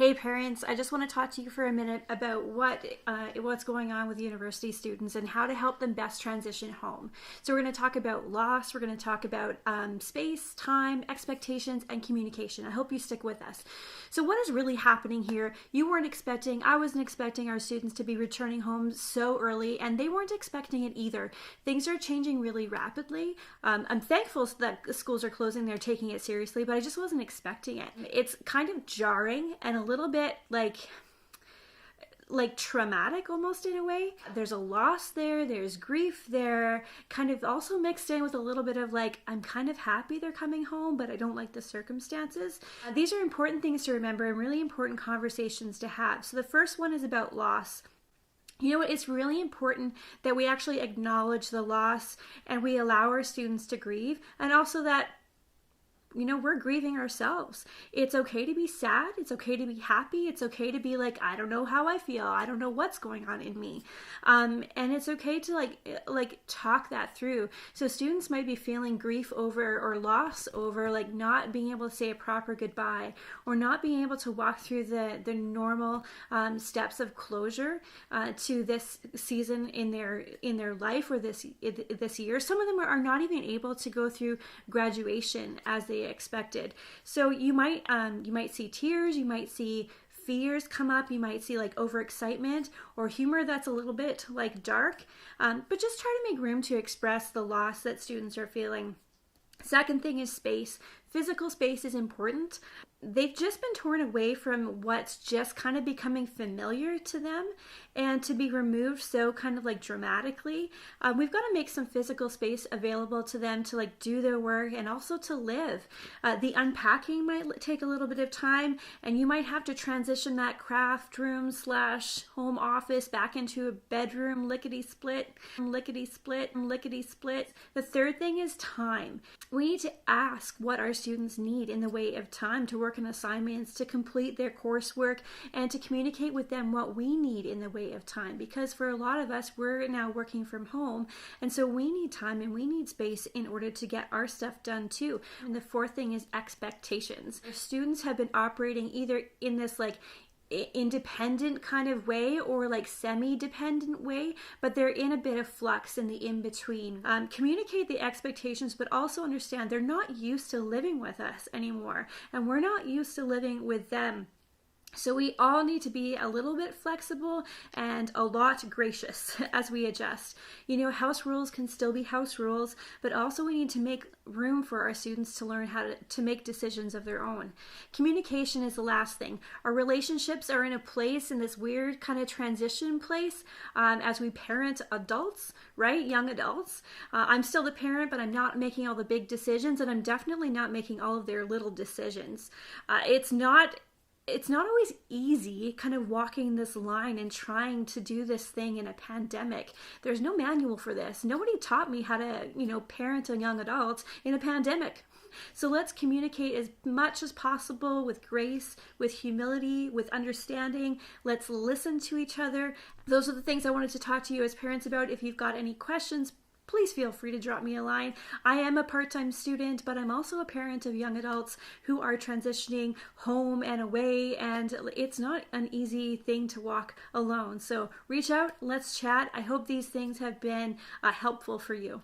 Hey parents, I just want to talk to you for a minute about what's going on with university students and how to help them best transition home. So we're going to talk about loss, we're going to talk about space, time, expectations, and communication. I hope you stick with us. So what is really happening here? I wasn't expecting our students to be returning home so early, and they weren't expecting it either. Things are changing really rapidly. I'm thankful that schools are closing, they're taking it seriously, but I just wasn't expecting it. It's kind of jarring and a little bit like traumatic almost in a way. There's a loss there, there's grief there, kind of also mixed in with a little bit of like, I'm kind of happy they're coming home, but I don't like the circumstances. These are important things to remember and really important conversations to have. So the first one is about loss. You know what, it's really important that we actually acknowledge the loss and we allow our students to grieve, and also that we're grieving ourselves. It's okay to be sad. It's okay to be happy. It's okay to be like, I don't know how I feel. I don't know what's going on in me. And it's okay to like talk that through. So students might be feeling grief over or loss over like not being able to say a proper goodbye or not being able to walk through the normal steps of closure to this season in their life or this year. Some of them are not even able to go through graduation as they expected. So you might see tears, you might see fears come up, you might see like overexcitement or humor that's a little bit like dark, but just try to make room to express the loss that students are feeling. Second thing is space. Physical space is important. They've just been torn away from what's just kind of becoming familiar to them, and to be removed so kind of like dramatically, we've got to make some physical space available to them to like do their work and also to live. The unpacking might take a little bit of time, and you might have to transition that craft room / home office back into a bedroom, lickety split, lickety split, lickety split. The third thing is time. We need to ask what our students need in the way of time to work on assignments, to complete their coursework, and to communicate with them what we need in the way of time, because for a lot of us, we're now working from home, and so we need time and we need space in order to get our stuff done too. And the fourth thing is expectations. Our students have been operating either in this like independent kind of way or like semi-dependent way, but they're in a bit of flux in the in-between. Communicate the expectations, but also understand they're not used to living with us anymore, and we're not used to living with them. So we all need to be a little bit flexible and a lot gracious as we adjust. House rules can still be house rules, but also we need to make room for our students to learn how to make decisions of their own. Communication is the last thing. Our relationships are in a place, in this weird kind of transition place, as we parent adults, right? Young adults. I'm still the parent, but I'm not making all the big decisions, and I'm definitely not making all of their little decisions. It's not always easy kind of walking this line and trying to do this thing in a pandemic. There's no manual for this. Nobody taught me how to, parent a young adult in a pandemic. So let's communicate as much as possible with grace, with humility, with understanding. Let's listen to each other. Those are the things I wanted to talk to you as parents about. If you've got any questions, please feel free to drop me a line. I am a part-time student, but I'm also a parent of young adults who are transitioning home and away, and it's not an easy thing to walk alone. So reach out, let's chat. I hope these things have been helpful for you.